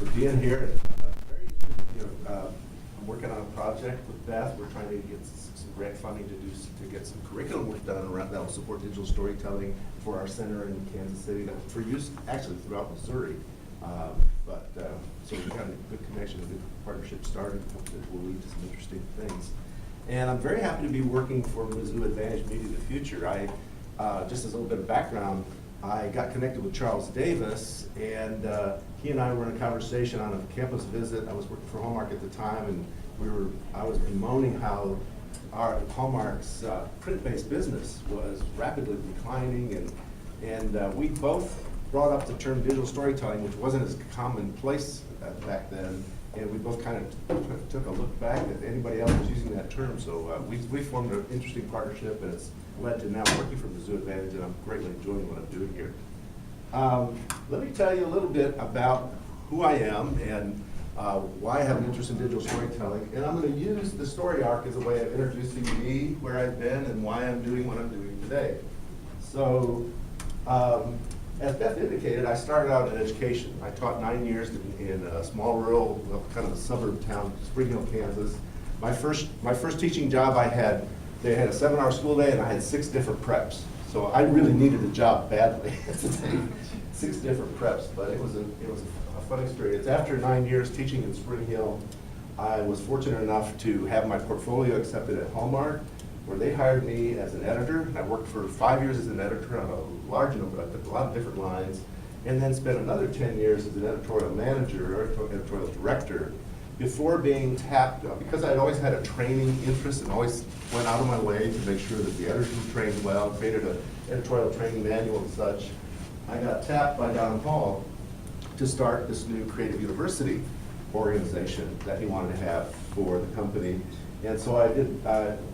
for being here. Very interested, I'm working on a project with Beth. We're trying to get some grant funding to get some curriculum work done around that will support digital storytelling for our center in Kansas City, for use actually throughout Missouri. So we've got a good connection, a good partnership started that will lead to some interesting things. And I'm very happy to be working for Mizzou Advantage Media of the Future. Just as a little bit of background, I got connected with Charles Davis, and he and I were in a conversation on a campus visit. I was working for Hallmark at the time, and I was bemoaning how our Hallmark's print-based business was rapidly declining, and we both brought up the term digital storytelling, which wasn't as commonplace back then, and we both kind of took a look back at anybody else was using that term. So we formed an interesting partnership, and it's led to now working for Mizzou Advantage, and I'm greatly enjoying what I'm doing here. Let me tell you a little bit about who I am and why I have an interest in digital storytelling. And I'm going to use the story arc as a way of introducing me, where I've been, and why I'm doing what I'm doing today. So, as Beth indicated, I started out in education. I taught 9 years in a small rural, kind of a suburb town, Spring Hill, Kansas. My first teaching job they had a 7-hour school day, and I had 6 different preps. So I really needed a job badly to take 6 different preps, but it was a fun experience. After 9 years teaching in Spring Hill, I was fortunate enough to have my portfolio accepted at Hallmark, where they hired me as an editor. I worked for 5 years as an editor on a large number, a lot of different lines, and then spent another 10 years as an editorial manager or editorial director before being tapped, because I'd always had a training interest and always went out of my way to make sure that the editors were trained well, created an editorial training manual and such. I got tapped by Don Hall to start this new Creative University organization that he wanted to have for the company. And so I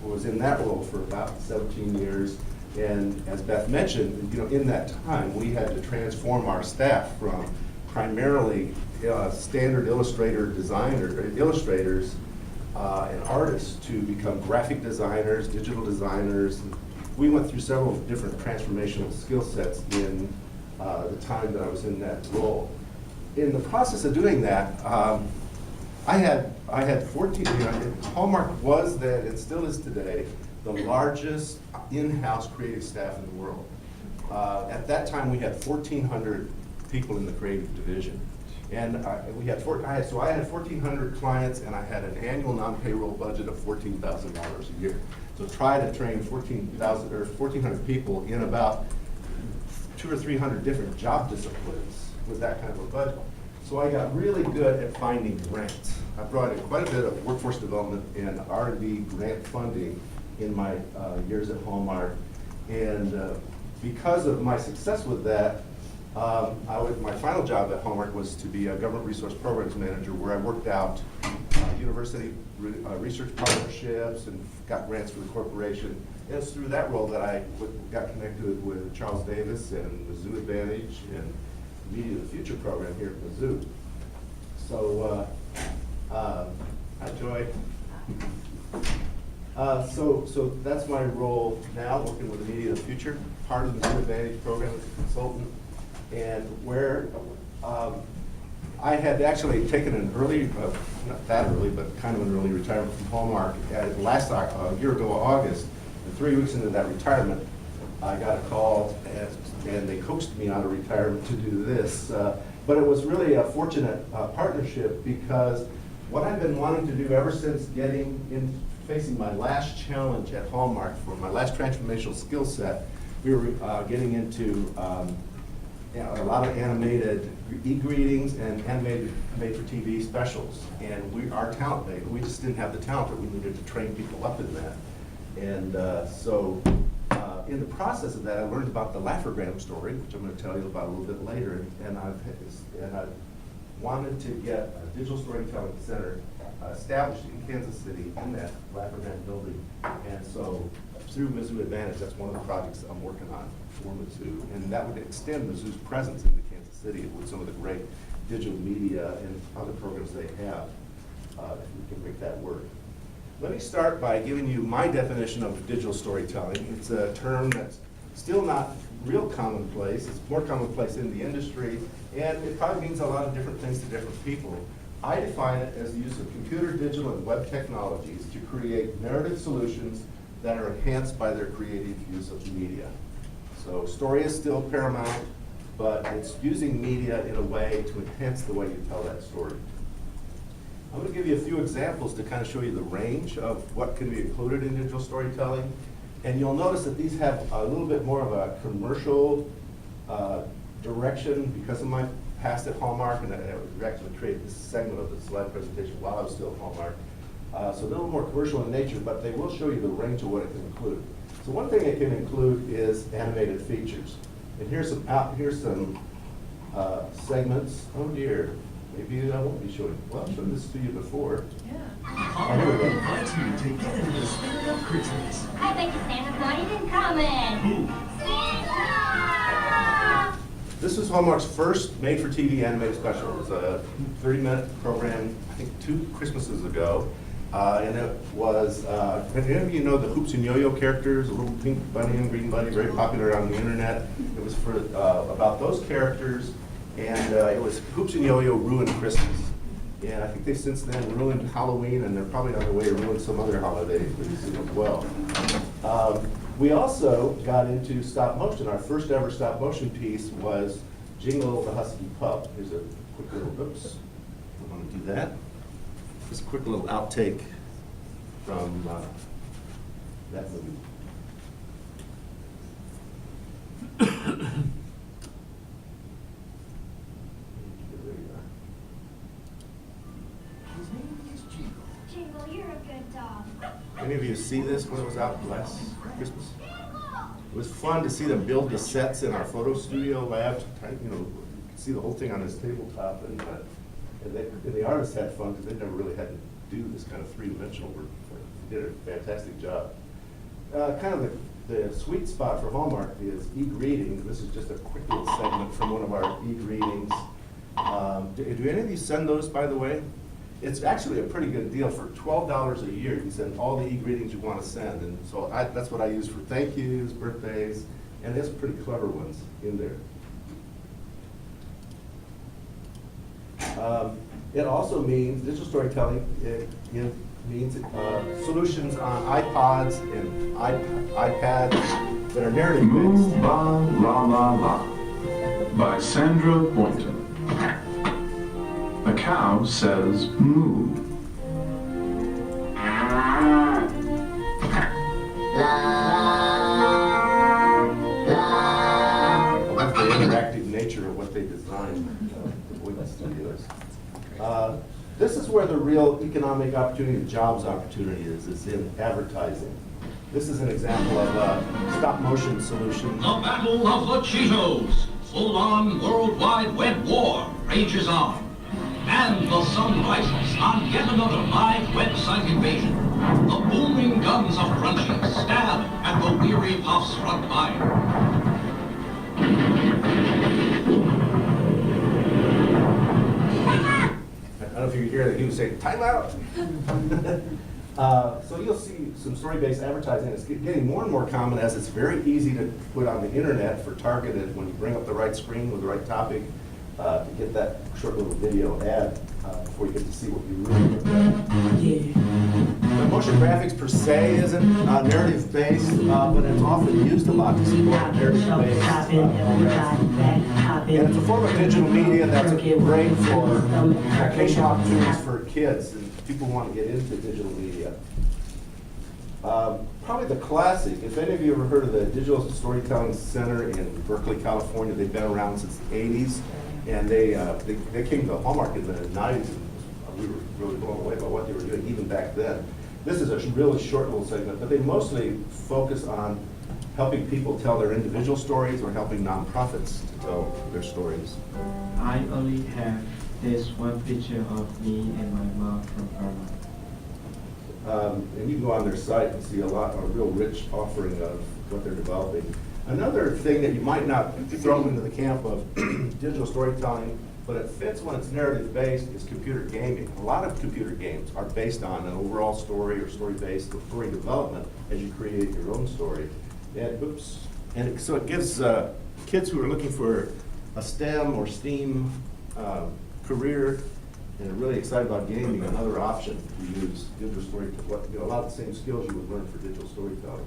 was in that role for about 17 years. And as Beth mentioned, in that time, we had to transform our staff from primarily standard illustrators and artists to become graphic designers, digital designers. We went through several different transformational skill sets in the time that I was in that role. In the process of doing that, I had 14, Hallmark was then, and still is today, the largest in-house creative staff in the world. At that time, we had 1,400 people in the creative division. And I had 1,400 clients, and I had an annual non-payroll budget of $14,000 a year. So try to train 1,400 people in about 200 or 300 different job disciplines with that kind of a budget. So I got really good at finding grants. I brought in quite a bit of workforce development and R&D grant funding in my years at Hallmark. And because of my success with that, my final job at Hallmark was to be a government resource programs manager, where I worked out university research partnerships and got grants for the corporation. And it's through that role that I got connected with Charles Davis and Mizzou Advantage and Media of the Future program here at Mizzou. So, hi Joy. So that's my role now, working with the Media of the Future, part of the Mizzou Advantage program as a consultant, and where I had actually taken an early, not that early, but kind of an early retirement from Hallmark a year ago, August. And 3 weeks into that retirement, I got a call, and they coaxed me out of retirement to do this. But it was really a fortunate partnership, because what I've been wanting to do ever since facing my last challenge at Hallmark for my last transformational skill set, we were getting into a lot of animated e-greetings and animated made-for-TV specials. And we just didn't have the talent, but we needed to train people up in that. And so in the process of that, I learned about the Laffergram story, which I'm going to tell you about a little bit later. And I wanted to get a digital storytelling center established in Kansas City in that Laffergram building. And so through Mizzou Advantage, that's one of the projects I'm working on for Mizzou. And that would extend Mizzou's presence into Kansas City with some of the great digital media and other programs they have, if we can make that work. Let me start by giving you my definition of digital storytelling. It's a term that's still not real commonplace. It's more commonplace in the industry, and it probably means a lot of different things to different people. I define it as the use of computer, digital, and web technologies to create narrative solutions that are enhanced by their creative use of media. So story is still paramount, but it's using media in a way to enhance the way you tell that story. I'm going to give you a few examples to kind of show you the range of what can be included in digital storytelling. And you'll notice that these have a little bit more of a commercial direction because of my past at Hallmark, and I actually created this segment of the slide presentation while I was still at Hallmark. So they're a little more commercial in nature, but they will show you the range of what it can include. So one thing it can include is animated features. And here's some segments. Oh dear, maybe I won't be showing. Well, I've shown this to you before. Yeah. Hallmark invites you to get into the spirit of Christmas. I bet you Santa's not even coming. Santa! This was Hallmark's first made-for-TV animated special. It was a 30-minute program, I think 2 Christmases ago. And it was, any of you know the Hoops and Yo-Yo characters, a little pink bunny and green bunny, very popular on the internet. It was for about those characters, and it was Hoops and Yo-Yo ruined Christmas. And I think they've since then ruined Halloween, and they're probably on their way to ruin some other holiday pretty soon as well. We also got into stop motion. Our first ever stop motion piece was Jingle the Husky Pup. Here's a quick little, oops, I want to do that. Just a quick little outtake from that movie. His name is Jingle. Jingle, you're a good dog. Any of you see this when it was out last Christmas? It was fun to see them build the sets in our photo studio lab. You know, you could see the whole thing on this tabletop, and the artists had fun because they never really had to do this kind of three-dimensional work before. They did a fantastic job. Kind of the sweet spot for Hallmark is e-greetings. This is just a quick little segment from one of our e-greetings. Do any of you send those, by the way? It's actually a pretty good deal. For $12 a year, you send all the e-greetings you want to send. And so that's what I use for thank yous, birthdays, and there's some pretty clever ones in there. It also means, digital storytelling, it means solutions on iPods and iPads that are narrative-based. Moo ba la la la by Sandra Boynton. A cow says moo. Well, that's the interactive nature of what they designed with the studios. This is where the real economic opportunity, jobs opportunity is in advertising. This is an example of a stop motion solution. The Battle of the Cheetos, full-on worldwide web war rages on. And the sun rises on yet another live website invasion. The booming guns of Crunchy stab at the weary Puff's front line. I don't know if you could hear that he was saying, time out. So you'll see some story-based advertising. It's getting more and more common as it's very easy to put on the internet for targeted when you bring up the right screen with the right topic to get that short little video ad before you get to see what you really look at. The motion graphics per se isn't narrative-based, but it's often used a lot to support narrative-based and it's a form of digital media that's great for educational opportunities for kids and people who want to get into digital media. Probably the classic, if any of you ever heard of the Digital Storytelling Center in Berkeley, California, they've been around since the 80s. And they came to Hallmark in the 90s, and we were really blown away by what they were doing even back then. This is a really short little segment, but they mostly focus on helping people tell their individual stories or helping nonprofits to tell their stories. I only have this one picture of me and my mom from Burma. And you can go on their site and see a real rich offering of what they're developing. Another thing that you might not throw into the camp of digital storytelling, but it fits when it's narrative-based, is computer gaming. A lot of computer games are based on an overall story or story-based story development as you create your own story. And And so it gives kids who are looking for a STEM or STEAM career and are really excited about gaming another option to use digital storytelling. A lot of the same skills you would learn for digital storytelling.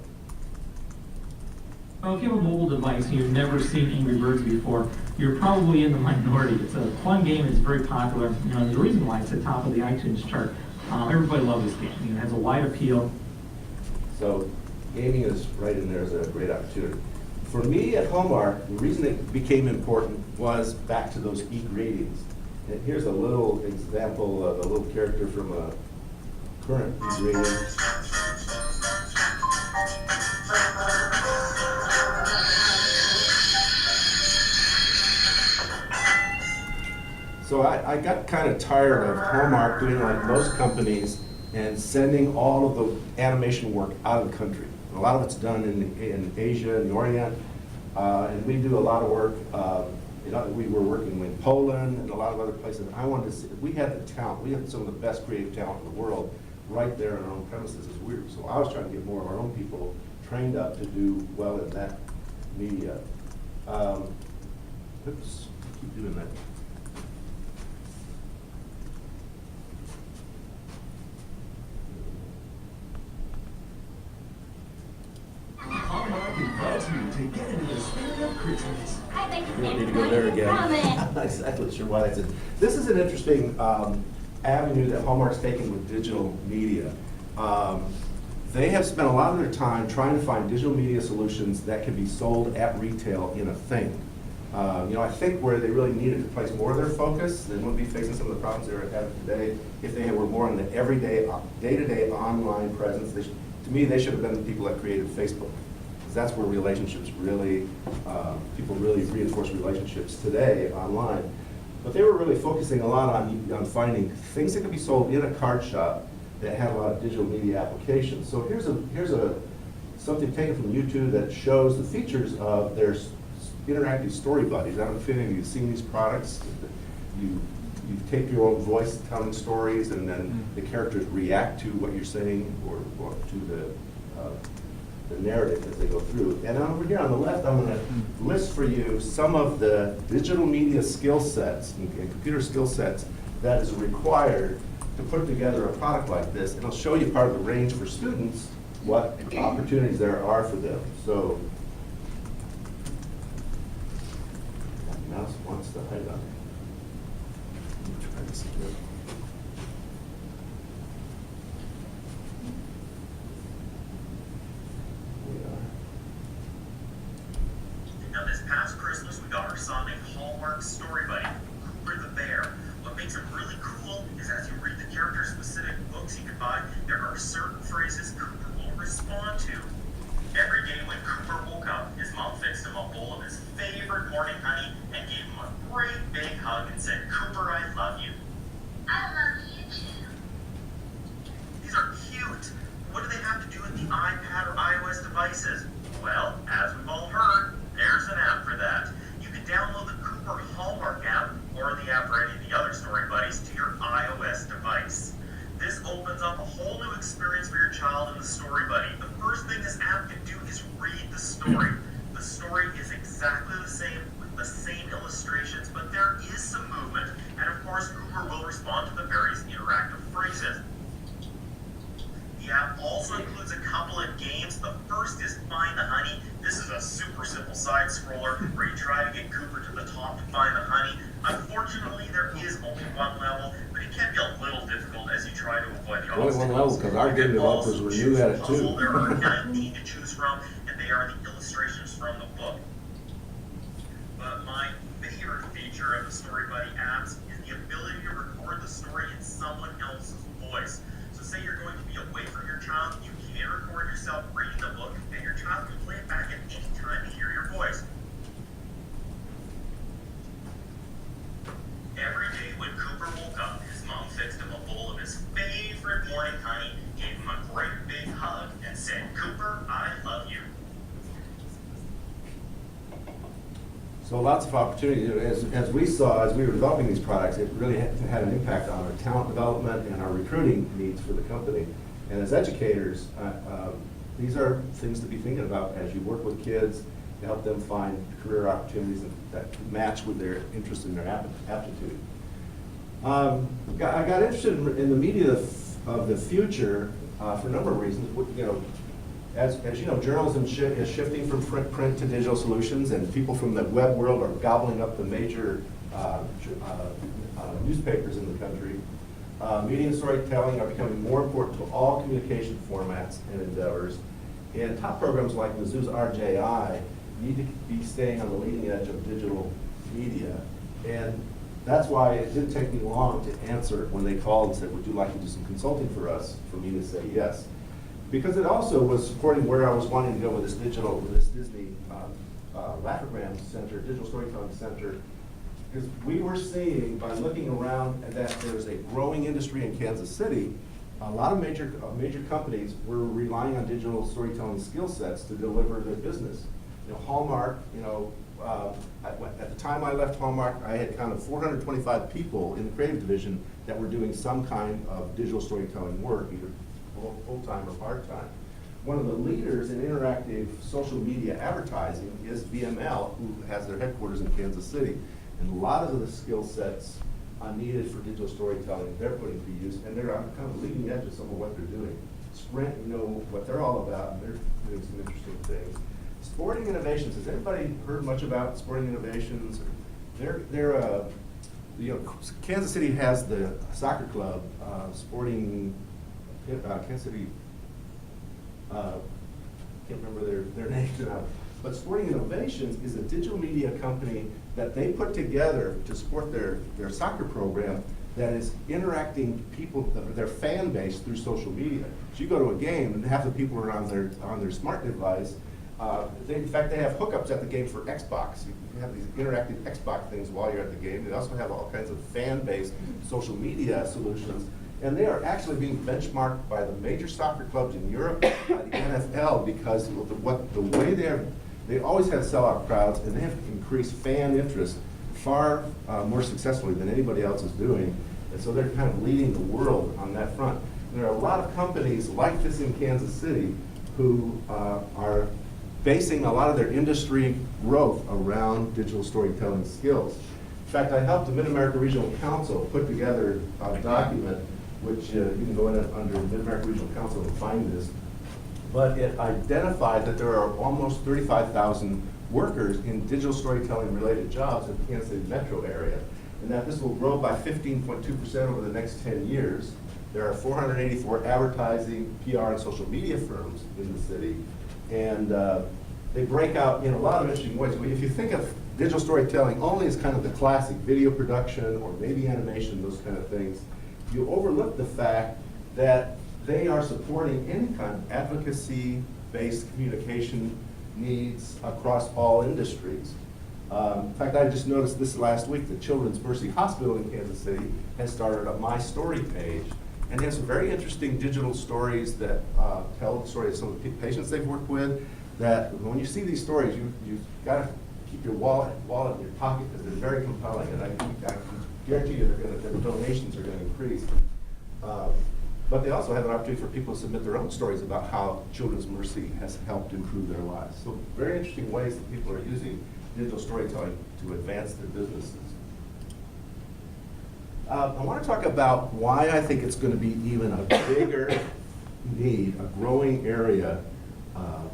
Well, if you have a mobile device and you've never seen Angry Birds before, you're probably in the minority. It's a fun game. It's very popular. You know, the reason why it's at the top of the iTunes chart. Everybody loves this game. It has a wide appeal. So gaming is right in there as a great opportunity. For me at Hallmark, the reason it became important was back to those e-gradings. And here's a little example of a little character from a current e-grading. So I got kind of tired of Hallmark doing like most companies and sending all of the animation work out of the country. A lot of it's done in Asia and the Orient, and we do a lot of work. We were working in Poland and a lot of other places. I wanted to see, we had the talent, we had some of the best creative talent in the world right there in our own premises as we were. So I was trying to get more of our own people trained up to do well in that media. Oops, keep doing that. Hallmark invites you to get into the spirit of Christmas. I think We don't need to go there again. I'm not exactly sure why that's it. This is an interesting avenue that Hallmark's taken with digital media. They have spent a lot of their time trying to find digital media solutions that can be sold at retail in a thing. I think where they really needed to place more of their focus, they wouldn't be facing some of the problems they're having today if they were more on the everyday, day-to-day online presence. To me, they should have been the people that created Facebook. Because that's where relationships really, people really reinforce relationships today online. But they were really focusing a lot on finding things that could be sold in a card shop that had a lot of digital media applications. So here's something taken from YouTube that shows the features of their interactive story buddies. I don't know if any of you have seen these products. You tape your own voice telling stories, and then the characters react to what you're saying or to the narrative as they go through. And over here on the left, I'm going to list for you some of the digital media skill sets and computer skill sets that is required to put together a product like this. And I'll show you part of the range for students, what opportunities there are for them. So, that mouse wants to hide on it. Try this again. Now this past Christmas, we got our son a Hallmark story buddy, Cooper the Bear. What makes it really cool is as you read the character-specific books you can buy, there are certain phrases Cooper will respond to. Every day when Cooper woke up, his mom fixed him a bowl of his favorite morning honey and gave him a great big hug and said, "Cooper, I love you." I love you too. These are cute. What do they have to do with the iPad or iOS devices? Well, as we've all heard, there's an app for that. You can download the Cooper Hallmark app or the app for any of the other story buddies to your iOS device. This opens up a whole new experience for your child and the story buddy. The first thing this app can do is read the story. The story is exactly the same with the same illustrations, but there is some movement. And of course, Cooper will respond to the various interactive phrases. The app also includes a couple of games. The first is Find the Honey. This is a super simple side scroller where you try to get Cooper to the top to find the honey. Unfortunately, there is only one level, but it can be a little difficult as you try to avoid the Only one level, because our game developers were new at it too. There are 19 to choose from, and they are the illustrations from the book. But my favorite feature of the Story Buddy apps is the ability to record the story in someone else's voice. So say you're going to be away from your child, you can record yourself reading the book, and your child can play it back at any time to hear your voice. Every day when Cooper woke up, his mom fixed him a bowl of his favorite morning honey, gave him a great big hug, and said, "Cooper, I love you." So lots of opportunity. As we saw, as we were developing these products, it really had an impact on our talent development and our recruiting needs for the company. And as educators, these are things to be thinking about as you work with kids to help them find career opportunities that match with their interest and their aptitude. I got interested in the media of the future for a number of reasons. You know, as you know, journalism is shifting from print to digital solutions, and people from the web world are gobbling up the major newspapers in the country. Media and storytelling are becoming more important to all communication formats and endeavors. And top programs like Mizzou's RJI need to be staying on the leading edge of digital media. And that's why it didn't take me long to answer when they called and said, would you like to do some consulting for us, for me to say yes. Because it also was supporting where I was wanting to go with this Disney Laffergram Center, Digital Storytelling Center, because we were seeing, by looking around, that there's a growing industry in Kansas City. A lot of major companies were relying on digital storytelling skill sets to deliver their business. You know, Hallmark, you know, at the time I left Hallmark, I had kind of 425 people in the creative division that were doing some kind of digital storytelling work, either full-time or part-time. One of the leaders in interactive social media advertising is VML, who has their headquarters in Kansas City. And a lot of the skill sets needed for digital storytelling they're putting to use, and they're on kind of leading edge of some of what they're doing. Sprint, you know what they're all about, and they're doing some interesting things. Sporting Innovations, has anybody heard much about Sporting Innovations? You know, Kansas City has the soccer club, Kansas City, can't remember their names now, but Sporting Innovations is a digital media company that they put together to support their soccer program that is interacting people, their fan base, through social media. So you go to a game and half the people are on their smart device. In fact, they have hookups at the game for Xbox. You have these interactive Xbox things while you're at the game. They also have all kinds of fan-based social media solutions. And they are actually being benchmarked by the major soccer clubs in Europe, by the NFL, because of the way they always have sellout crowds, and they have increased fan interest far more successfully than anybody else is doing. And so they're kind of leading the world on that front. And there are a lot of companies like this in Kansas City who are basing a lot of their industry growth around digital storytelling skills. In fact, I helped the Mid-America Regional Council put together a document, which you can go in under Mid-America Regional Council and find this. But it identified that there are almost 35,000 workers in digital storytelling related jobs in the Kansas City metro area, and that this will grow by 15.2% over the next 10 years. There are 484 advertising, PR, and social media firms in the city, and they break out in a lot of interesting ways. If you think of digital storytelling only as kind of the classic video production or maybe animation, those kind of things, you overlook the fact that they are supporting any kind of advocacy-based communication needs across all industries. In fact, I just noticed this last week, the Children's Mercy Hospital in Kansas City has started a My Story page, and they have some very interesting digital stories that tell the story of some of the patients they've worked with, that when you see these stories, you've got to keep your wallet in your pocket, because they're very compelling, and I guarantee you their donations are going to increase. But they also have an opportunity for people to submit their own stories about how Children's Mercy has helped improve their lives. So very interesting ways that people are using digital storytelling to advance their businesses. I want to talk about why I think it's going to be even a bigger need, a growing area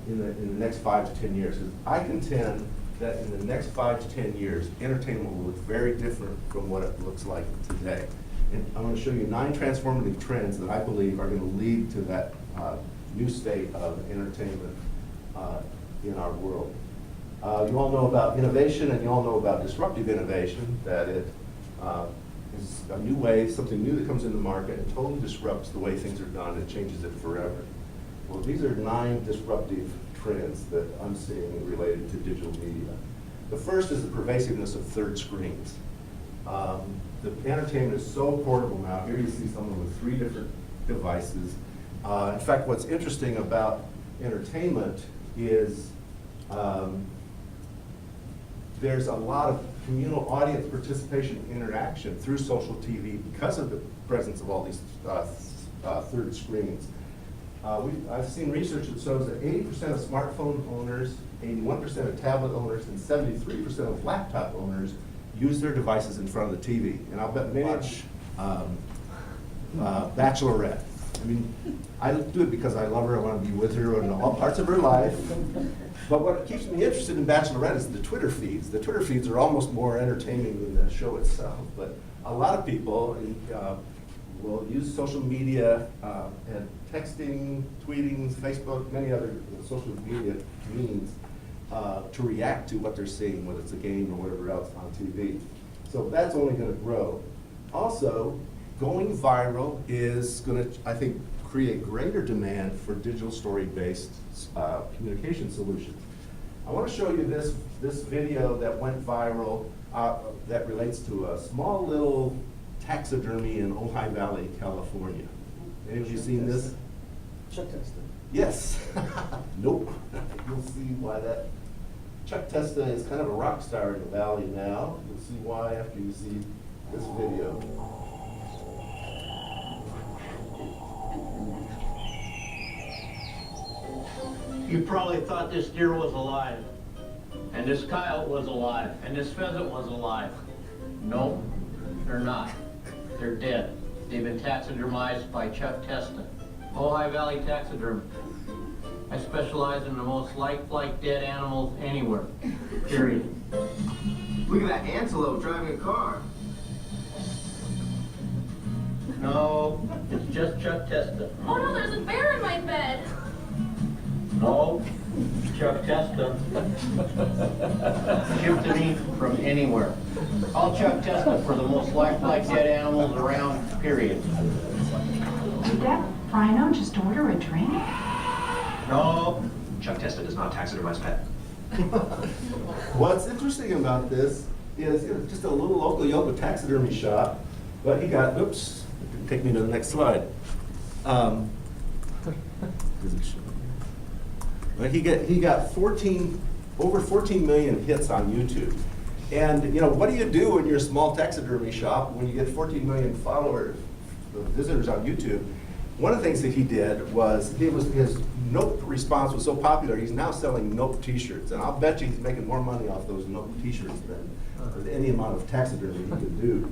in the next 5 to 10 years. Because I contend that in the next 5 to 10 years, entertainment will look very different from what it looks like today. And I'm going to show you 9 transformative trends that I believe are going to lead to that new state of entertainment in our world. You all know about innovation, and you all know about disruptive innovation, that it is a new way, something new that comes into the market and totally disrupts the way things are done and changes it forever. Well, these are 9 disruptive trends that I'm seeing related to digital media. The first is the pervasiveness of third screens. The entertainment is so portable now. Here you see someone with 3 different devices. In fact, what's interesting about entertainment is there's a lot of communal audience participation and interaction through social TV because of the presence of all these third screens. I've seen research that shows that 80% of smartphone owners, 81% of tablet owners, and 73% of laptop owners use their devices in front of the TV. And I'll bet many Bachelorette. I mean, I do it because I love her, I want to be with her in all parts of her life. But what keeps me interested in Bachelorette is the Twitter feeds. The Twitter feeds are almost more entertaining than the show itself. But a lot of people will use social media and texting, tweeting, Facebook, many other social media means to react to what they're seeing, whether it's a game or whatever else on TV. So that's only going to grow. Also, going viral is going to, I think, create greater demand for digital story-based communication solutions. I want to show you this video that went viral that relates to a small little taxidermy in Ojai Valley, California. Any of you seen this? Chuck Testa. Yes. Nope. You'll see why that. Chuck Testa is kind of a rock star in the valley now. You'll see why after you see this video. You probably thought this deer was alive, and this coyote was alive, and this pheasant was alive. No, they're not. They're dead. They've been taxidermized by Chuck Testa. Ojai Valley Taxidermy. I specialize in the most lifelike dead animals anywhere, period. Look at that antelope driving a car. No, it's just Chuck Testa. Oh no, there's a bear in my bed. No, Chuck Testa. Shipped to me from anywhere. Call Chuck Testa for the most lifelike dead animals around, period. Did that rhino just order a drink? No, Chuck Testa does not taxidermize pet. What's interesting about this is it's just a little local yoga taxidermy shop, but he got, oops, take me to the next slide. Does it show? But he got over 14 million hits on YouTube. And you know, what do you do in your small taxidermy shop when you get 14 million followers, visitors on YouTube? One of the things that he did was his Nope response was so popular, he's now selling Nope t-shirts. And I'll bet you he's making more money off those Nope t-shirts than any amount of taxidermy he could do.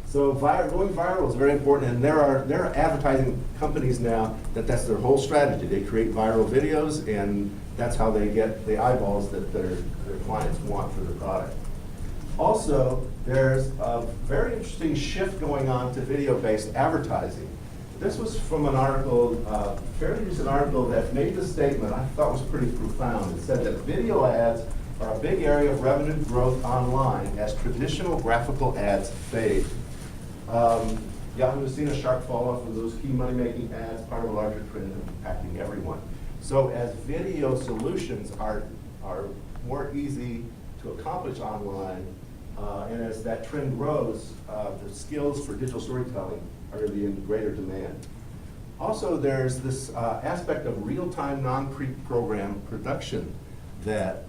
So going viral is very important, and there are advertising companies now that's their whole strategy. They create viral videos, and that's how they get the eyeballs that their clients want for their product. Also, there's a very interesting shift going on to video-based advertising. This was from an article, fairly recent article that made the statement I thought was pretty profound. It said that video ads are a big area of revenue growth online as traditional graphical ads fade. Yahoo has seen a sharp fall off of those key money-making ads, part of a larger trend impacting everyone. So as video solutions are more easy to accomplish online, and as that trend grows, the skills for digital storytelling are going to be in greater demand. Also, there's this aspect of real-time, non-pre-programmed production that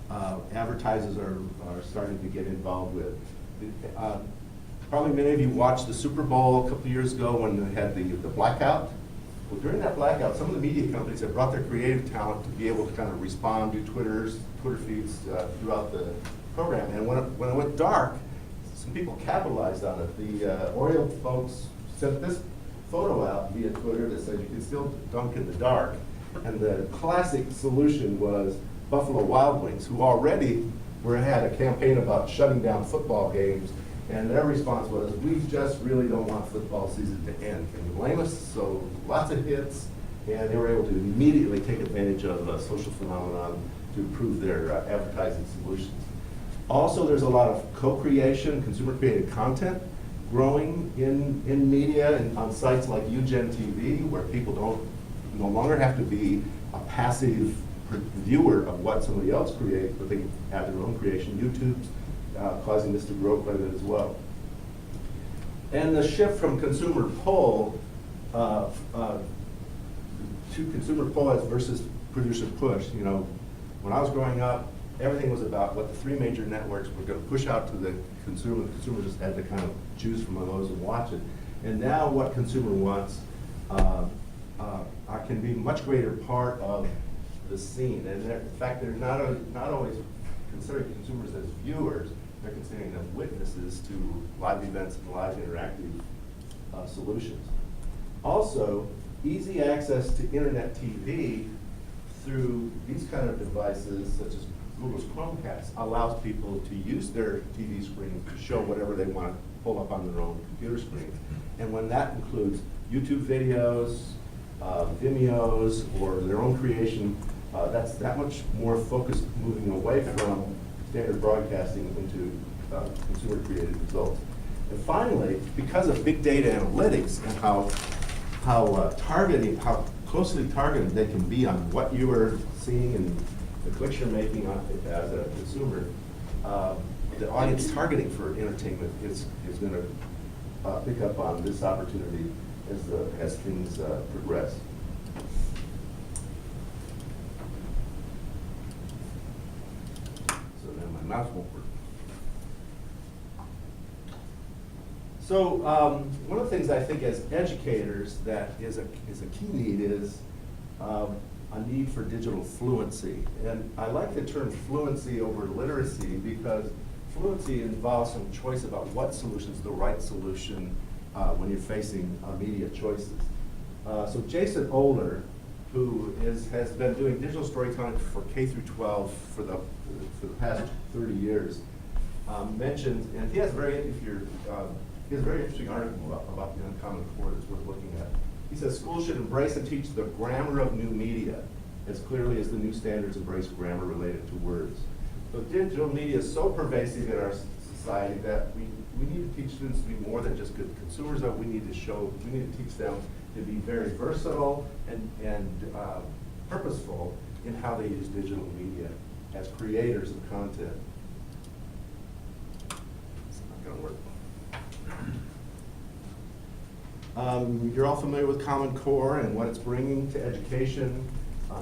advertisers are starting to get involved with. Probably many of you watched the Super Bowl a couple years ago when they had the blackout. Well, during that blackout, some of the media companies have brought their creative talent to be able to kind of respond to Twitter feeds throughout the program. And when it went dark, some people capitalized on it. The Oriole folks sent this photo out via Twitter that said you can still dunk in the dark. And the classic solution was Buffalo Wild Wings, who already had a campaign about shutting down football games. And their response was, we just really don't want football season to end. Can you blame us? So lots of hits, and they were able to immediately take advantage of a social phenomenon to improve their advertising solutions. Also, there's a lot of co-creation, consumer-created content growing in media and on sites like UGen TV, where people no longer have to be a passive viewer of what somebody else creates, but they have their own creation. YouTube's causing this to grow quite a bit as well. And the shift from consumer pull to consumer pull versus producer push. You know, when I was growing up, everything was about what the three major networks were going to push out to the consumer. The consumer just had to kind of choose from those and watch it. And now what consumer wants can be a much greater part of the scene. And in fact, they're not always considering consumers as viewers, they're considering them witnesses to live events and live interactive solutions. Also, easy access to internet TV through these kind of devices, such as Google's Chromecast, allows people to use their TV screen to show whatever they want to pull up on their own computer screen. And when that includes YouTube videos, Vimeos, or their own creation, that's that much more focused, moving away from standard broadcasting into consumer-created results. And finally, because of big data analytics and how closely targeted they can be on what you are seeing and the clicks you're making on it as a consumer, the audience targeting for entertainment is going to pick up on this opportunity as things progress. So now my mouse won't work. So one of the things I think as educators that is a key need is a need for digital fluency. And I like the term fluency over literacy because fluency involves some choice about what solution is the right solution when you're facing media choices. So Jason Oler, who has been doing digital storytelling for K through 12 for the past 30 years, mentioned, and he has a very interesting article about the uncommon core that's worth looking at. He says schools should embrace and teach the grammar of new media as clearly as the new standards embrace grammar related to words. So digital media is so pervasive in our society that we need to teach students to be more than just good consumers of. We need to teach them to be very versatile and purposeful in how they use digital media as creators of content. It's not going to work. You're all familiar with Common Core and what it's bringing to education.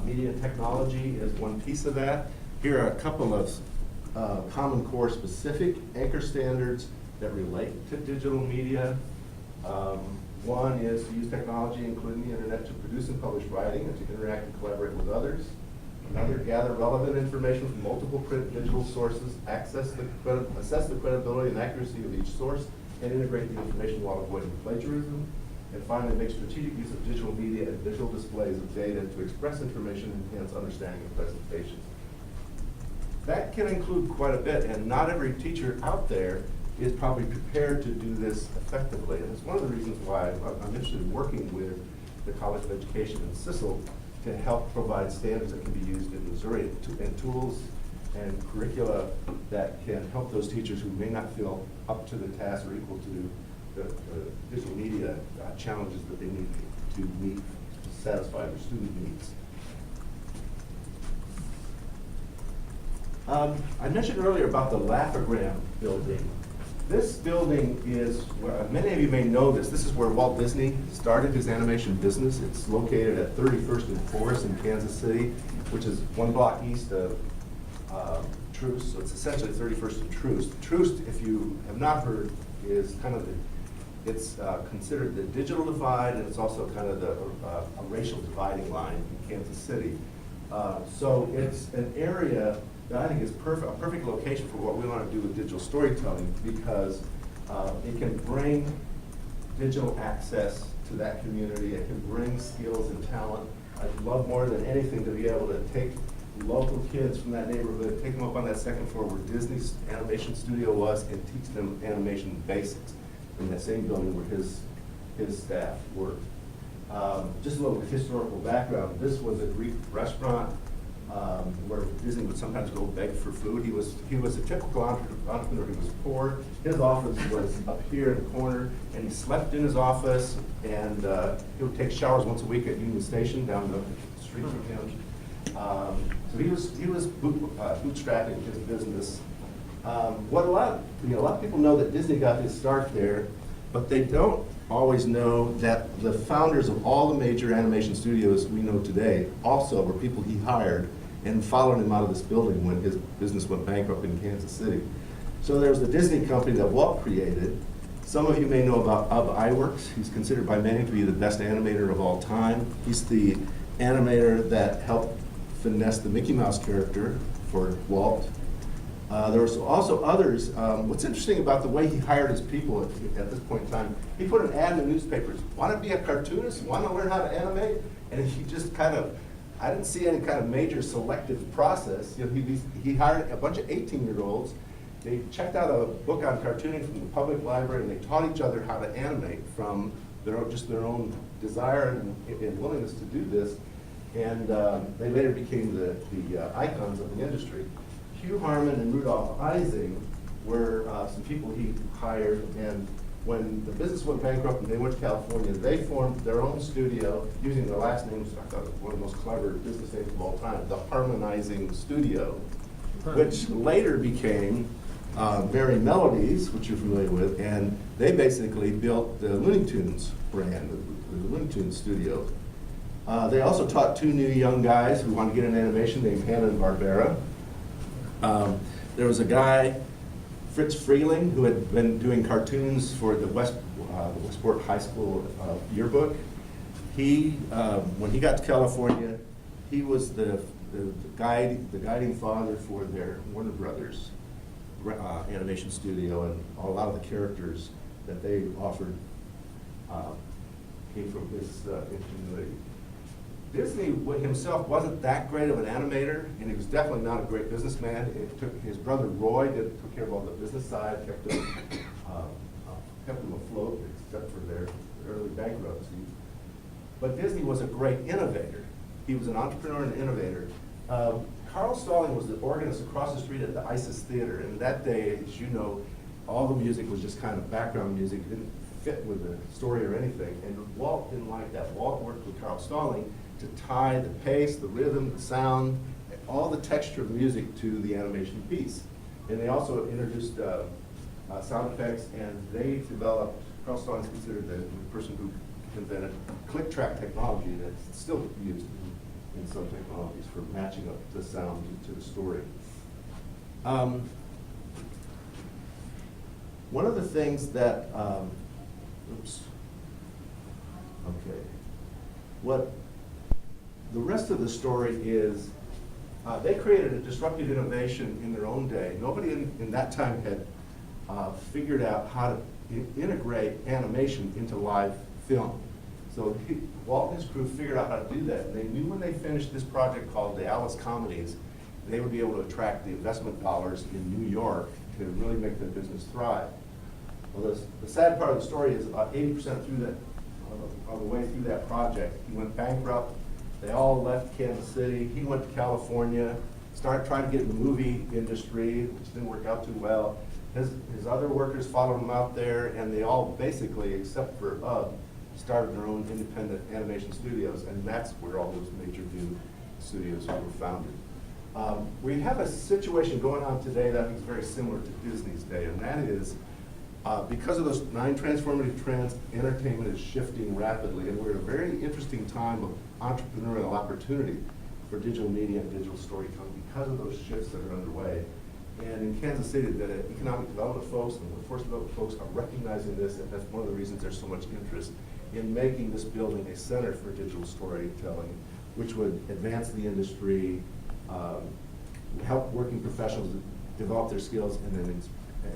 Media and technology is one piece of that. Here are a couple of Common Core specific anchor standards that relate to digital media. One is to use technology, including the internet, to produce and publish writing and to interact and collaborate with others. Another, gather relevant information from multiple print and digital sources, assess the credibility and accuracy of each source, and integrate the information while avoiding plagiarism. And finally, make strategic use of digital media and visual displays of data to express information and enhance understanding of presentations. That can include quite a bit, and not every teacher out there is probably prepared to do this effectively. And it's one of the reasons why I'm interested in working with the College of Education and CISL to help provide standards that can be used in Missouri and tools and curricula that can help those teachers who may not feel up to the task or equal to the digital media challenges that they need to meet to satisfy their student needs. I mentioned earlier about the Laugh-O-Gram building. This building is, many of you may know this is where Walt Disney started his animation business. It's located at 31st and Forest in Kansas City, which is 1 block east of Troost, so it's essentially 31st and Troost. Troost, if you have not heard, is kind of it's considered the digital divide, and it's also kind of a racial dividing line in Kansas City. So it's an area that I think is a perfect location for what we want to do with digital storytelling, because it can bring digital access to that community. It can bring skills and talent. I'd love more than anything to be able to take local kids from that neighborhood, take them up on that second floor where Disney's animation studio was, and teach them animation basics in that same building where his staff worked. Just a little historical background. This was a Greek restaurant where Disney would sometimes go beg for food. He was a typical entrepreneur. He was poor. His office was up here in the corner, and he slept in his office, and he would take showers once a week at Union Station down the street from him. So he was bootstrapping his business. What a lot of people know that Disney got his start there, but they don't always know that the founders of all the major animation studios we know today also were people he hired and followed him out of this building when his business went bankrupt in Kansas City. So there was the Disney company that Walt created, Some of you may know about Iwerks. He's considered by many to be the best animator of all time. He's the animator that helped finesse the Mickey Mouse character for Walt. There was also others. What's interesting about the way he hired his people at this point in time, he put an ad in the newspapers, want to be a cartoonist, want to learn how to animate? And he just kind of, I didn't see any kind of major selective process. You know, he hired a bunch of 18-year-olds. They checked out a book on cartooning from the public library, and they taught each other how to animate from their own desire and willingness to do this. And they later became the icons of the industry. Hugh Harmon and Rudolph Ising were some people he hired, and when the business went bankrupt and they went to California, they formed their own studio using their last names. I thought it was one of the most clever business names of all time, the Harmonizing Studio, which later became Merry Melodies, which you're familiar with, and they basically built the Looney Tunes brand, the Looney Tunes studio. They also taught two new young guys who wanted to get into animation named Hanna and Barbera. There was a guy, Fritz Freeling, who had been doing cartoons for the Westport High School yearbook. He, when he got to California, he was the guiding father for their Warner Brothers animation studio, and a lot of the characters that they offered came from his ingenuity. Disney himself wasn't that great of an animator, and he was definitely not a great businessman. His brother Roy took care of all the business side, kept them afloat, except for their early bankruptcy. But Disney was a great innovator. He was an entrepreneur and innovator. Carl Stalling was the organist across the street at the Isis Theater, and that day, as you know, all the music was just kind of background music. It didn't fit with the story or anything, and Walt didn't like that. Walt worked with Carl Stalling to tie the pace, the rhythm, the sound, all the texture of the music to the animation piece. And they also introduced sound effects, and they developed, Carl Stalling is considered the person who invented click track technology that's still used in some technologies for matching up the sound to the story. One of the things that, what the rest of the story is, they created a disruptive innovation in their own day. Nobody in that time had figured out how to integrate animation into live film. So Walt and his crew figured out how to do that. And they knew when they finished this project called the Alice Comedies, they would be able to attract the investment dollars in New York to really make their business thrive. Well, the sad part of the story is about 80% through that, of the way through that project, he went bankrupt. They all left Kansas City. He went to California, started trying to get in the movie industry, which didn't work out too well. His other workers followed him out there, and they all basically, except for started their own independent animation studios, and that's where all those major new studios were founded. We have a situation going on today that is very similar to Disney's day, and that is because of those 9 transformative trends, entertainment is shifting rapidly, and we're at a very interesting time of entrepreneurial opportunity for digital media and digital storytelling because of those shifts that are underway. And in Kansas City, the economic development folks and workforce development folks are recognizing this, and that's one of the reasons there's so much interest in making this building a center for digital storytelling, which would advance the industry, help working professionals develop their skills, and then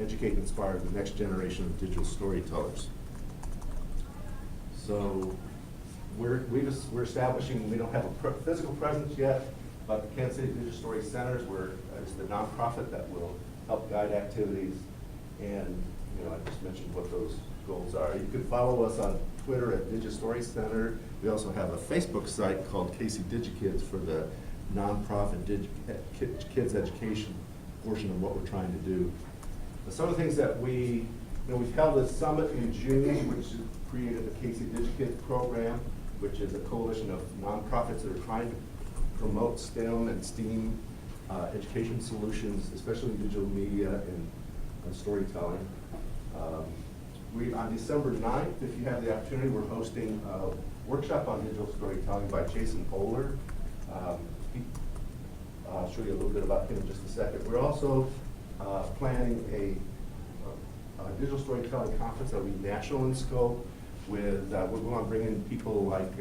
educate and inspire the next generation of digital storytellers. So we're establishing, we don't have a physical presence yet, but the Kansas City Digital Story Centers is the nonprofit that will help guide activities, and I just mentioned what those goals are. You can follow us on Twitter at DigiStory Center. We also have a Facebook site called KC DigiKids for the nonprofit kids education portion of what we're trying to do. Some of the things that we've held a summit in June, which created the KC DigiKids program, which is a coalition of nonprofits that are trying to promote STEM and STEAM education solutions, especially in digital media and storytelling. On December 9th, if you have the opportunity, we're hosting a workshop on digital storytelling by Jason Oler. I'll show you a little bit about him in just a second. We're also planning digital storytelling conference that will be national in scope with, we want to bring in people like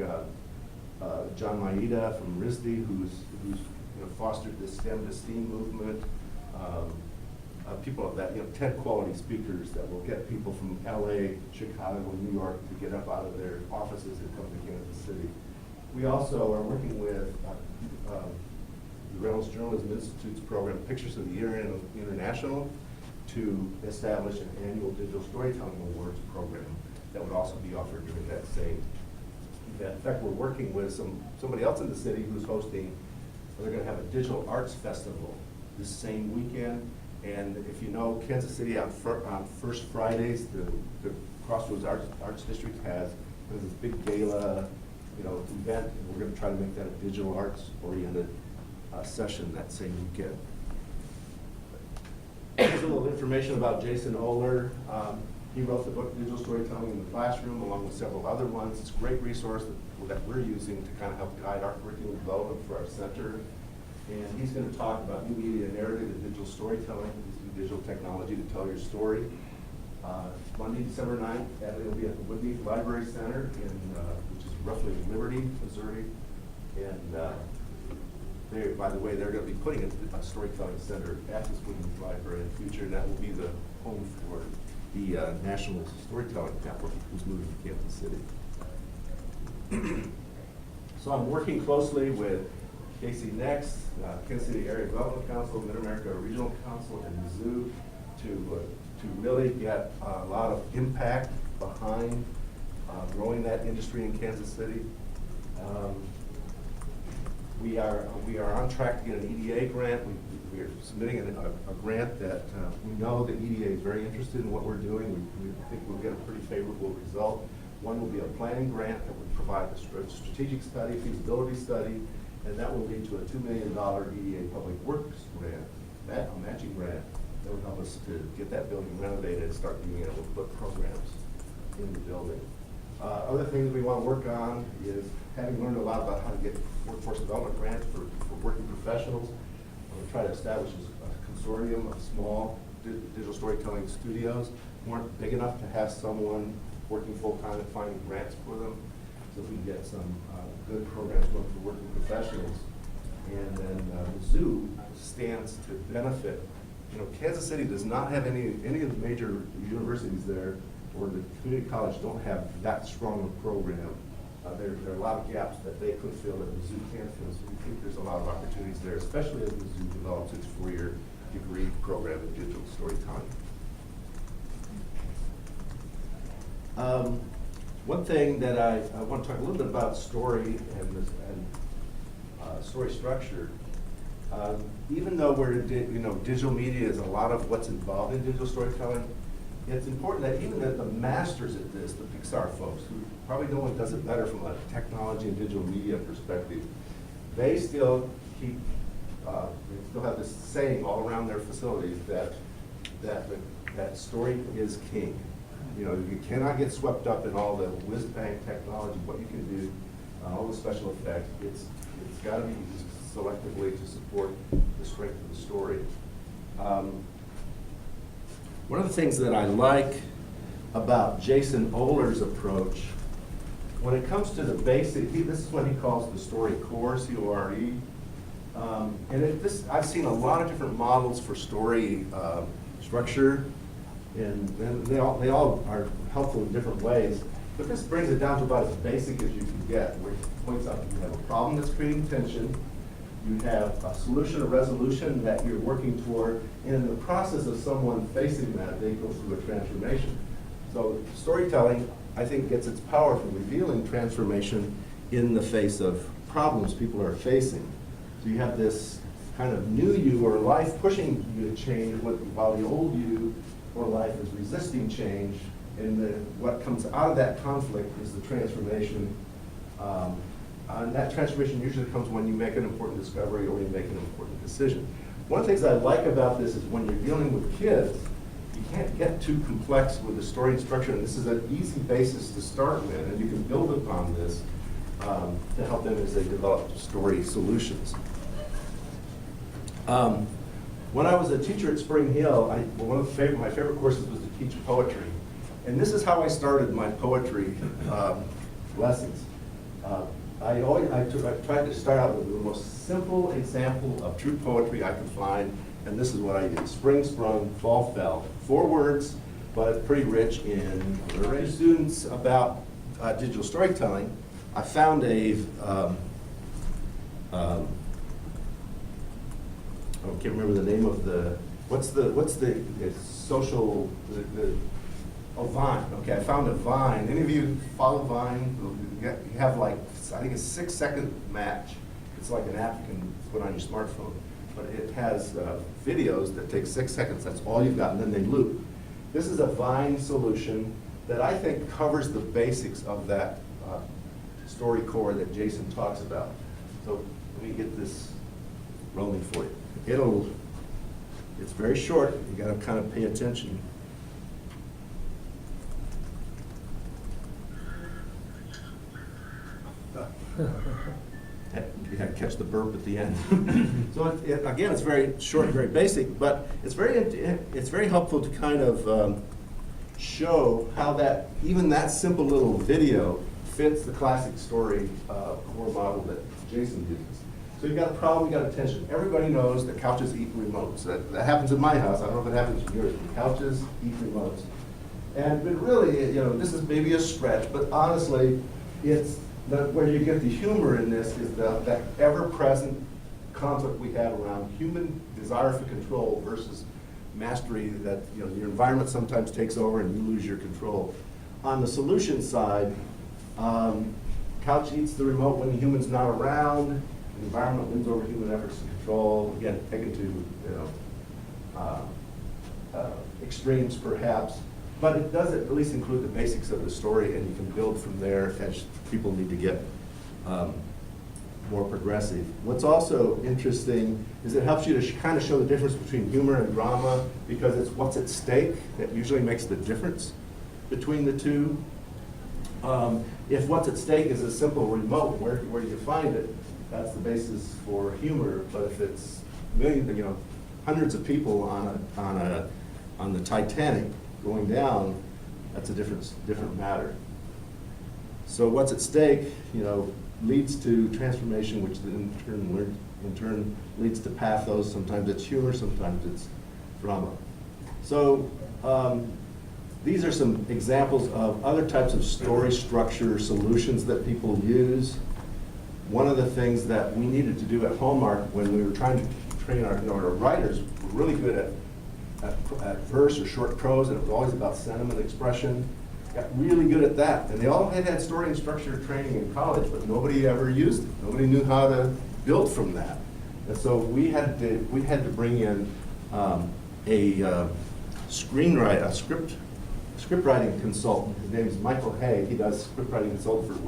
John Maeda from RISD, who's fostered this STEM to STEAM movement. People of that, 10 quality speakers that will get people from LA, Chicago, New York to get up out of their offices and come to Kansas City. We also are working with the Reynolds Journalism Institute's program, Pictures of the Year International, to establish an annual digital storytelling awards program that would also be offered during that same event. In fact, we're working with somebody else in the city who's hosting, they're going to have a digital arts festival this same weekend. And if you know, Kansas City on First Fridays, the Crossroads Arts District has this big gala, event, and we're going to try to make that a digital arts-oriented session that same weekend. Here's a little information about Jason Oler. He wrote the book Digital Storytelling in the Classroom, along with several other ones. It's a great resource that we're using to kind of help guide our curriculum development for our center. And he's going to talk about new media narrative and digital storytelling, using digital technology to tell your story. Monday, December 9th, it'll be at the Woodmead Library Center, which is roughly in Liberty, Missouri. And by the way, they're going to be putting a storytelling center at this Woodmead Library in the future, and that will be the home for the National Storytelling Network, who's moving to Kansas City. So I'm working closely with KC Next, Kansas City Area Development Council, Mid-America Regional Council, and Mizzou to really get a lot of impact behind growing that industry in Kansas City. We are on track to get an EDA grant. We are submitting a grant that we know the EDA is very interested in what we're doing. We think we'll get a pretty favorable result. One will be a planning grant that would provide a strategic study, feasibility study, and that will lead to a $2 million EDA Public Works grant, a matching grant, that would help us to get that building renovated and start being able to put programs in the building. Other things we want to work on is, having learned a lot about how to get workforce development grants for working professionals, we'll try to establish a consortium of small digital storytelling studios who aren't big enough to have someone working full-time and finding grants for them, so we can get some good programs going for working professionals. And then Mizzou stands to benefit. Kansas City does not have any of the major universities there, or the community college don't have that strong a program. There are a lot of gaps that they could fill that Mizzou can't fill, so we think there's a lot of opportunities there, especially as Mizzou develops its 4-year degree program in digital storytelling. One thing that I want to talk a little bit about story and story structure. Even though digital media is a lot of what's involved in digital storytelling, it's important that even the masters at this, the Pixar folks, who probably no one does it better from a technology and digital media perspective, they still keep, they still have this saying all around their facilities that story is king. You cannot get swept up in all the whiz-bang technology, what you can do, all the special effects. It's got to be used selectively to support the strength of the story. One of the things that I like about Jason Oler's approach, when it comes to the basic, this is what he calls the story core, C-O-R-E. And I've seen a lot of different models for story structure, and they all are helpful in different ways. But this brings it down to about as basic as you can get, where it points out that you have a problem that's creating tension, you have a solution or resolution that you're working toward, and in the process of someone facing that, they go through a transformation. So storytelling, I think, gets its power from revealing transformation in the face of problems people are facing. So you have this kind of new you or life pushing you to change, while the old you or life is resisting change, and what comes out of that conflict is the transformation. And that transformation usually comes when you make an important discovery or you make an important decision. One of the things I like about this is when you're dealing with kids, you can't get too complex with the story and structure, and this is an easy basis to start with, and you can build upon this to help them as they develop story solutions. When I was a teacher at Spring Hill, one of my favorite courses was the teach poetry. And this is how I started my poetry lessons. I tried to start out with the most simple example of true poetry I could find, and this is what I did. Spring sprung, fall fell. 4 words, but it's pretty rich in literature. Students about digital storytelling, I found I can't remember the name of the, what's the social, Vine. Okay, I found a Vine. Any of you follow Vine? You have like, I think it's a 6-second match. It's like an app you can put on your smartphone. But it has videos that take 6 seconds. That's all you've got, and then they loop. This is a Vine solution that I think covers the basics of that story core that Jason talks about. So let me get this rolling for you. It's very short. You got to kind of pay attention. Yeah, catch the burp at the end. So again, it's very short, very basic, but it's very helpful to kind of show how that even that simple little video fits the classic story core model that Jason uses. So you've got a problem, you've got attention. Everybody knows that couches eat remotes. That happens in my house. I don't know if it happens in yours. But couches eat remotes. And but really, this is maybe a stretch, but honestly, it's where you get the humor in this is that ever-present conflict we have around human desire for control versus mastery, that your environment sometimes takes over and you lose your control. On the solution side, couch eats the remote when the human's not around. The environment wins over human efforts to control. Again, taken to extremes perhaps. But it does at least include the basics of the story, and you can build from there as people need to get more progressive. What's also interesting is it helps you to kind of show the difference between humor and drama, because it's what's at stake that usually makes the difference between the two. If what's at stake is a simple remote, where you find it, that's the basis for humor. But if it's millions, hundreds of people on the Titanic going down, that's a different matter. So what's at stake, leads to transformation, which then in turn leads to pathos. Sometimes it's humor, sometimes it's drama. So these are some examples of other types of story structure solutions that people use. One of the things that we needed to do at Hallmark when we were trying to train our writers, were really good at verse or short prose, and it was always about sentiment expression. Got really good at that, and they all had story and structure training in college, but nobody ever used it. Nobody knew how to build from that, and so we had to bring in a script writing consultant. His name is Michael Hay. He does script writing consultant for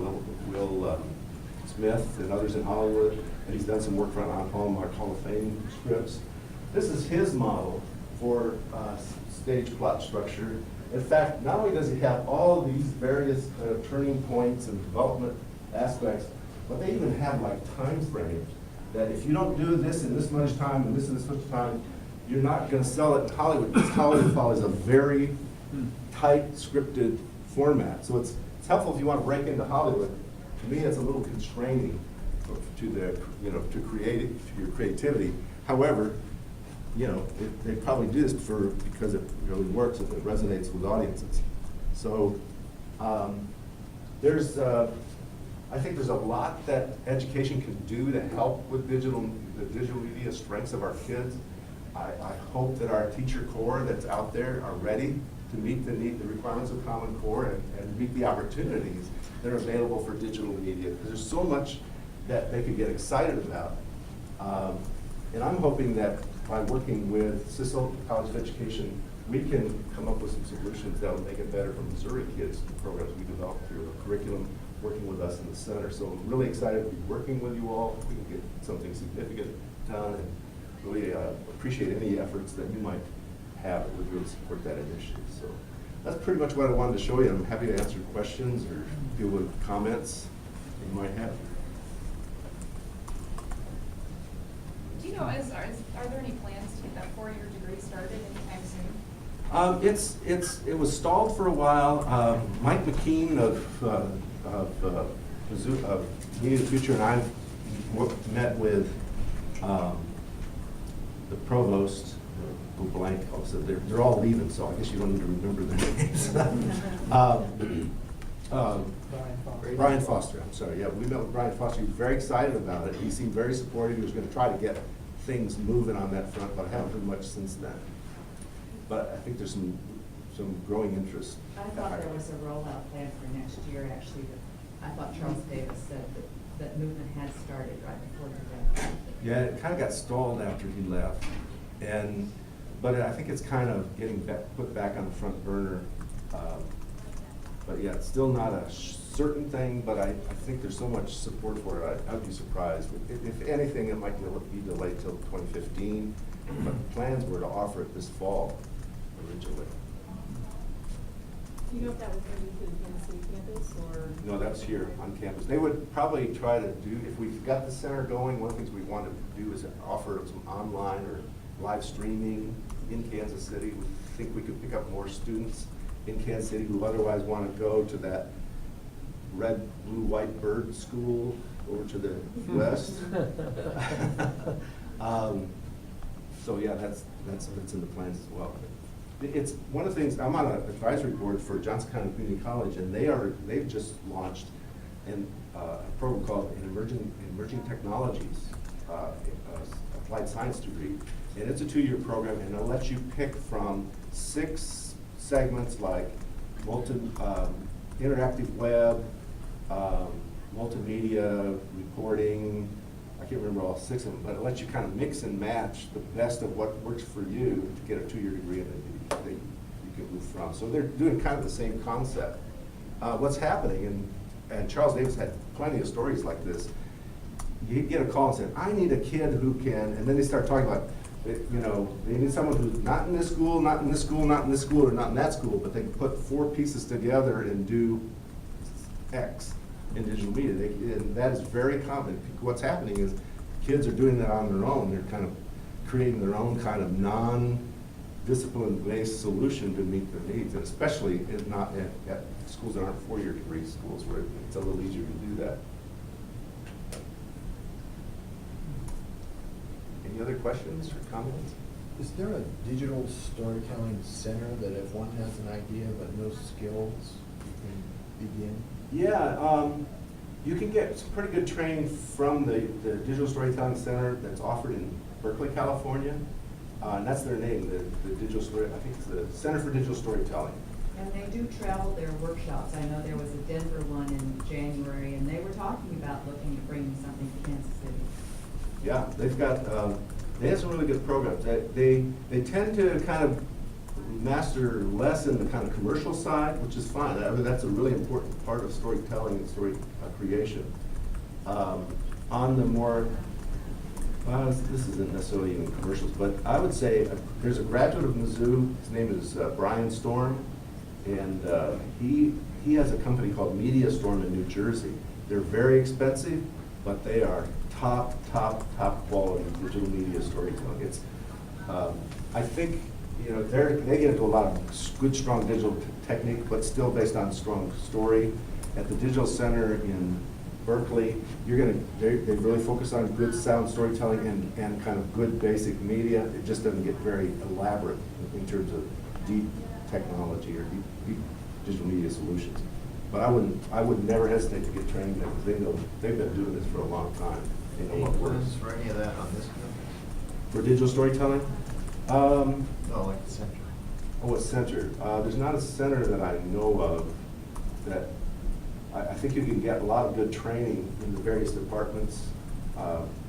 Will Smith and others in Hollywood, and he's done some work on Hallmark Hall of Fame scripts. This is his model for stage plot structure. In fact, not only does he have all these various turning points and development aspects, but they even have like time frames that if you don't do this in this much time and this in this much time, you're not going to sell it in Hollywood, because Hollywood follows a very tight scripted format. So it's helpful if you want to break into Hollywood. To me, it's a little constraining to your creativity. However, they probably do this because it really works and it resonates with audiences. So I think there's a lot that education can do to help with the digital media strengths of our kids. I hope that our teacher core that's out there are ready to meet the requirements of Common Core and meet the opportunities that are available for digital media. Because there's so much that they could get excited about. And I'm hoping that by working with CISL, College of Education, we can come up with some solutions that will make it better for Missouri kids, the programs we develop through the curriculum, working with us in the center. So I'm really excited to be working with you all. We can get something significant done, and really appreciate any efforts that you might have that would really support that initiative. So that's pretty much what I wanted to show you. I'm happy to answer questions or deal with comments you might have. Do you know, are there any plans to get that 4-year degree started anytime soon? It was stalled for a while. Mike McKean of Mizzou, of Media of the Future, and I met with the provost, who blank, also, they're all leaving, so I guess you don't need to remember their names. Brian Foster, I'm sorry, yeah, we met with Brian Foster. He was very excited about it. He seemed very supportive. He was going to try to get things moving on that front, but I haven't heard much since then. But I think there's some growing interest. I thought there was a rollout plan for next year, actually. I thought Charles Davis said that movement had started right before he left. Yeah, it kind of got stalled after he left, but I think it's kind of getting put back on the front burner. But yeah, it's still not a certain thing, but I think there's so much support for it. I'd be surprised. If anything, it might be delayed till 2015, but the plans were to offer it this fall originally. Do you know if that was going to be to the Kansas City campus or? No, that's here on campus. They would probably try to do, if we got the center going, one of the things we wanted to do is offer some online or live streaming in Kansas City. We think we could pick up more students in Kansas City who otherwise want to go to that red, blue, white bird school over to the west. So yeah, that's in the plans as well. It's one of the things, I'm on an advisory board for Johnson County Community College, and they've just launched a program called Emerging Technologies, Applied Science degree. And it's a 2-year program, and it'll let you pick from 6 segments like interactive web, multimedia, reporting. I can't remember all 6 of them, but it lets you kind of mix and match the best of what works for you to get a 2-year degree, and then you can move from. So they're doing kind of the same concept. What's happening, and Charles Davis had plenty of stories like this. You get a call and say, I need a kid who can, and then they start talking about, they need someone who's not in this school, not in this school, not in this school, or not in that school, but they can put 4 pieces together and do X in digital media. And that is very common. What's happening is kids are doing that on their own. They're kind of creating their own kind of non-discipline-based solution to meet their needs, and especially not at schools that aren't 4-year degree schools where it's a little easier to do that. Any other questions or comments? Is there a digital storytelling center that if one has an idea but no skills, you can begin? Yeah, you can get some pretty good training from the Digital Storytelling Center that's offered in Berkeley, California. And that's their name, the Digital Story, I think it's the Center for Digital Storytelling. And they do travel their workshops. I know there was a Denver one in January, and they were talking about looking at bringing something to Kansas City. Yeah, they've got, they have some really good programs. They tend to kind of master less in the kind of commercial side, which is fine. I mean, that's a really important part of storytelling and story creation. On the more, this isn't necessarily even commercials, but I would say there's a graduate of Mizzou. His name is Brian Storm, and he has a company called Media Storm in New Jersey. They're very expensive, but they are top quality digital media storytelling. It's, I think, they get into a lot of good, strong digital technique, but still based on strong story. At the Digital Center in Berkeley, they really focus on good sound storytelling and kind of good basic media. It just doesn't get very elaborate in terms of deep technology or deep digital media solutions. But I would never hesitate to get trained there because they've been doing this for a long time. They know what works. Plans for any of that on this campus? For digital storytelling? No, like the center. Oh, a center. There's not a center that I know of that, I think you can get a lot of good training in the various departments,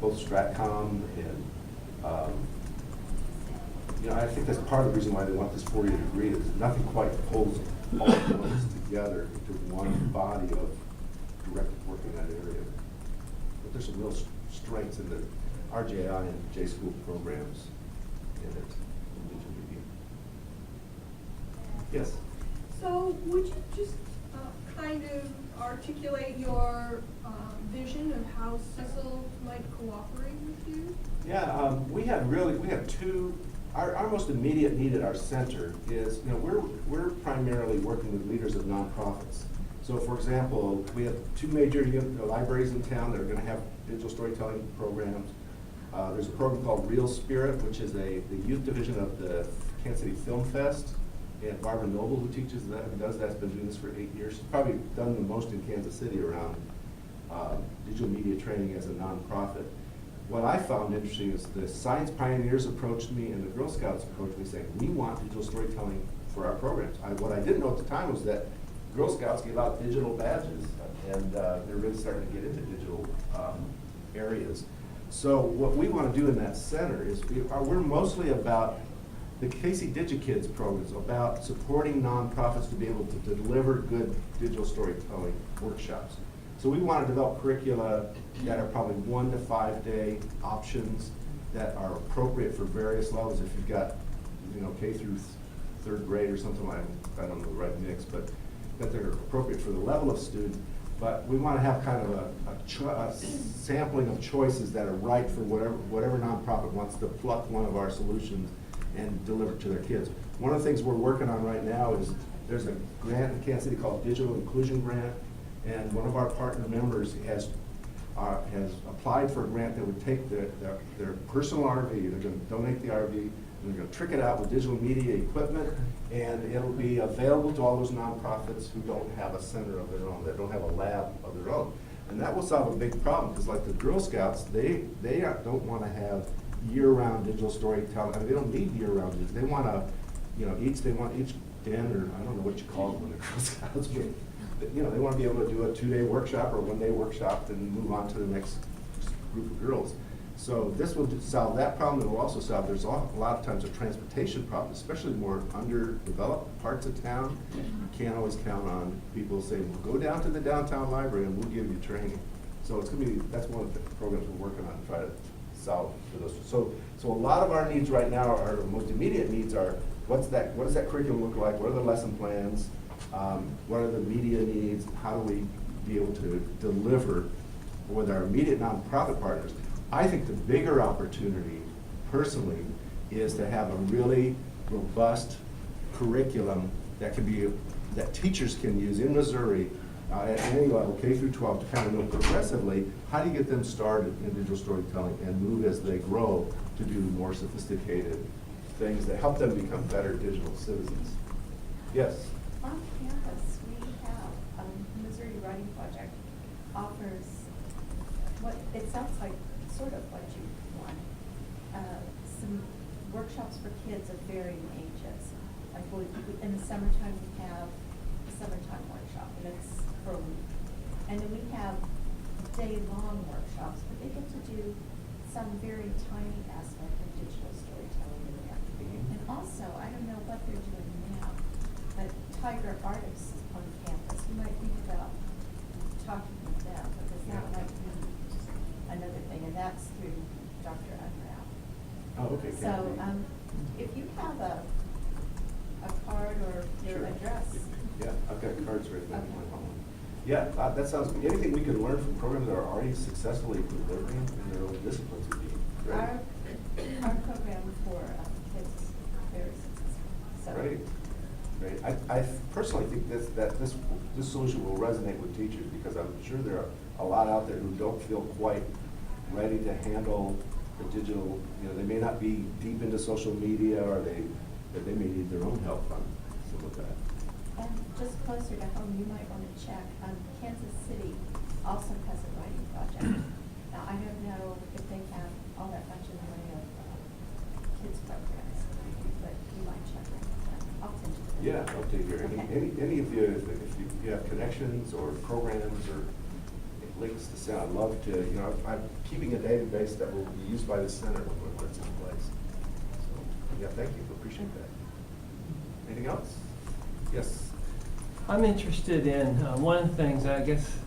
both Stratcom and, I think that's part of the reason why they want this 4-year degree is nothing quite pulls all of those together into one body of direct work in that area. But there's some real strengths in the RJI and J-School programs in it. Yes? So would you just kind of articulate your vision of how Cecil might cooperate with you? Yeah, we have 2 Our most immediate need at our center is, we're primarily working with leaders of nonprofits. So for example, we have two major libraries in town that are gonna have digital storytelling programs. There's a program called Real Spirit, which is the youth division of the Kansas City Film Fest. And Barbara Noble, who teaches that and does that, has been doing this for 8 years. She's probably done the most in Kansas City around digital media training as a nonprofit. What I found interesting is the Science Pioneers approached me and the Girl Scouts approached me saying, we want digital storytelling for our programs. What I didn't know at the time was that Girl Scouts gave out digital badges, and they're really starting to get into digital areas. So what we want to do in that center is we're mostly about the Casey DigiKids program is about supporting nonprofits to be able to deliver good digital storytelling workshops. So we want to develop curricula that are probably 1 to 5 day options that are appropriate for various levels. If you've got, K through 3rd grade or something like, I don't know the right mix, but that they're appropriate for the level of student. But we want to have kind of a sampling of choices that are right for whatever nonprofit wants to pluck one of our solutions and deliver it to their kids. One of the things we're working on right now is there's a grant in Kansas City called Digital Inclusion Grant, and one of our partner members has applied for a grant that would take their personal RV, they're going to donate the RV, and they're going to trick it out with digital media equipment, and it'll be available to all those nonprofits who don't have a center of their own, that don't have a lab of their own. And that will solve a big problem, because like the Girl Scouts, they don't want to have year-round digital storytelling. I mean, they don't need year-round. They want to, each den, or I don't know what you call them when the Girl Scouts, but they want to be able to do a 2-day workshop or a 1-day workshop and move on to the next group of girls. So this will solve that problem. It will also solve, there's a lot of times a transportation problem, especially more underdeveloped parts of town. You can't always count on people saying, well, go down to the downtown library and we'll give you training. So it's going to be, that's one of the programs we're working on to try to solve for those. So a lot of our needs right now, our most immediate needs are, what does that curriculum look like? What are the lesson plans? What are the media needs? How do we be able to deliver with our immediate nonprofit partners? I think the bigger opportunity, personally, is to have a really robust curriculum that teachers can use in Missouri at any level, K through 12, to kind of know progressively how do you get them started in digital storytelling and move as they grow to do more sophisticated things that help them become better digital citizens. Yes? On campus, we have Missouri Writing Project offers what it sounds like, sort of what you want. Some workshops for kids of varying ages. Like in the summertime, we have a summertime workshop, and it's for a week. And then we have day-long workshops, but they get to do some very tiny aspect of digital storytelling in there. And also, I don't know what they're doing now, but Tiger Artists on campus, you might think about talking with them, because that might be another thing, and that's through Dr. Unrath. Oh, okay. So, if you have a card or your address. Yeah, I've got cards right there in my home. Yeah, that sounds good. Anything we can learn from programs that are already successfully delivering in their own disciplines would be great. Our program for kids is very successful. So. Great. I personally think that this solution will resonate with teachers, because I'm sure there are a lot out there who don't feel quite ready to handle the digital. They may not be deep into social media, or they may need their own help on some of that. And just closer to home, you might want to check. Kansas City also has a writing project. Now, I don't know if they have all that much in the way of kids programs, but you might check with them. I'll send you the Yeah, I'll take care. Okay. Any of you, if you have connections or programs or links to send, I'd love to. I'm keeping a database that will be used by the center when it's in place. So, yeah, thank you. Appreciate that. Anything else? Yes. I'm interested in one of the things, I guess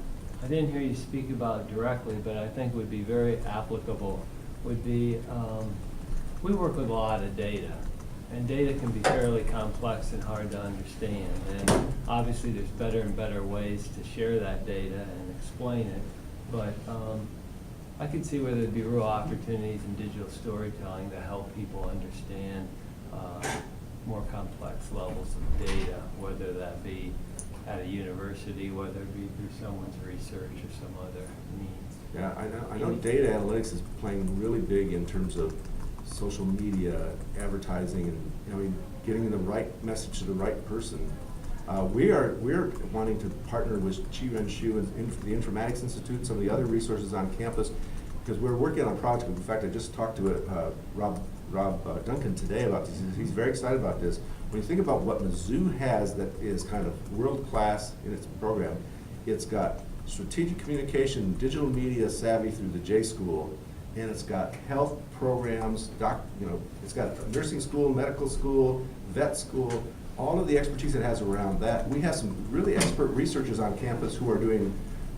I didn't hear you speak about directly, but I think would be very applicable, would be we work with a lot of data, and data can be fairly complex and hard to understand, and obviously there's better and better ways to share that data and explain it, but I could see where there'd be real opportunities in digital storytelling to help people understand more complex levels of data, whether that be at a university, whether it be through someone's research or some other means. Yeah, I know data analytics is playing really big in terms of social media, advertising, and, I mean, getting the right message to the right person. We're wanting to partner with Chi Ren Shu and the Informatics Institute and some of the other resources on campus, because we're working on a project. In fact, I just talked to Rob Duncan today about this. He's very excited about this. When you think about what Mizzou has that is kind of world-class in its program, it's got strategic communication, digital media savvy through the J School, and it's got health programs, it's got nursing school, medical school, vet school, all of the expertise it has around that. We have some really expert researchers on campus who are doing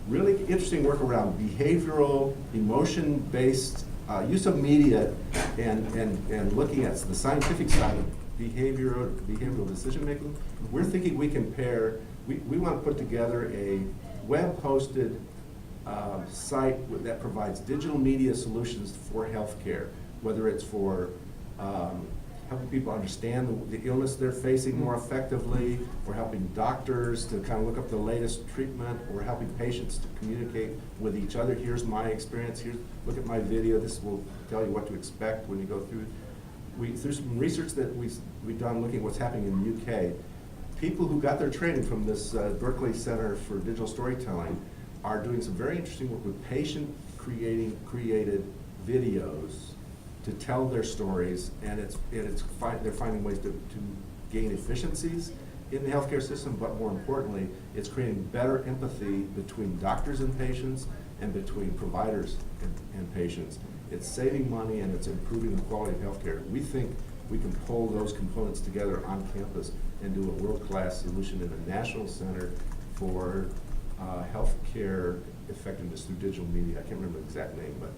really interesting work around behavioral, emotion-based use of media and looking at the scientific side of behavioral decision-making. We're thinking we can pair, we want to put together a web-hosted site that provides digital media solutions for healthcare, whether it's for helping people understand the illness they're facing more effectively, or helping doctors to kind of look up the latest treatment, or helping patients to communicate with each other. Here's my experience, look at my video, this will tell you what to expect when you go through it. Through some research that we've done looking at what's happening in the UK, people who got their training from this Berkeley Center for Digital Storytelling are doing some very interesting work with patient-created videos to tell their stories, and they're finding ways to gain efficiencies in the healthcare system, but more importantly, it's creating better empathy between doctors and patients and between providers and patients. It's saving money and it's improving the quality of healthcare. We think we can pull those components together on campus and do a world-class solution in a national center for healthcare effectiveness through digital media. I can't remember the exact name, but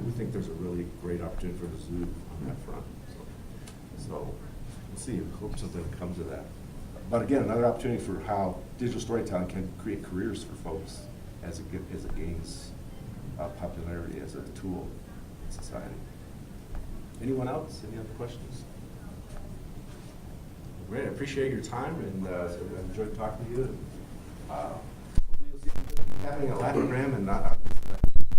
we think there's a really great opportunity for the zoo on that front. So we'll see. I hope something comes of that. But again, another opportunity for how digital storytelling can create careers for folks as it gains popularity as a tool in society. Anyone else? Any other questions? Great. I appreciate your time, and I enjoyed talking to you. Hopefully you'll see it happening at Latin and not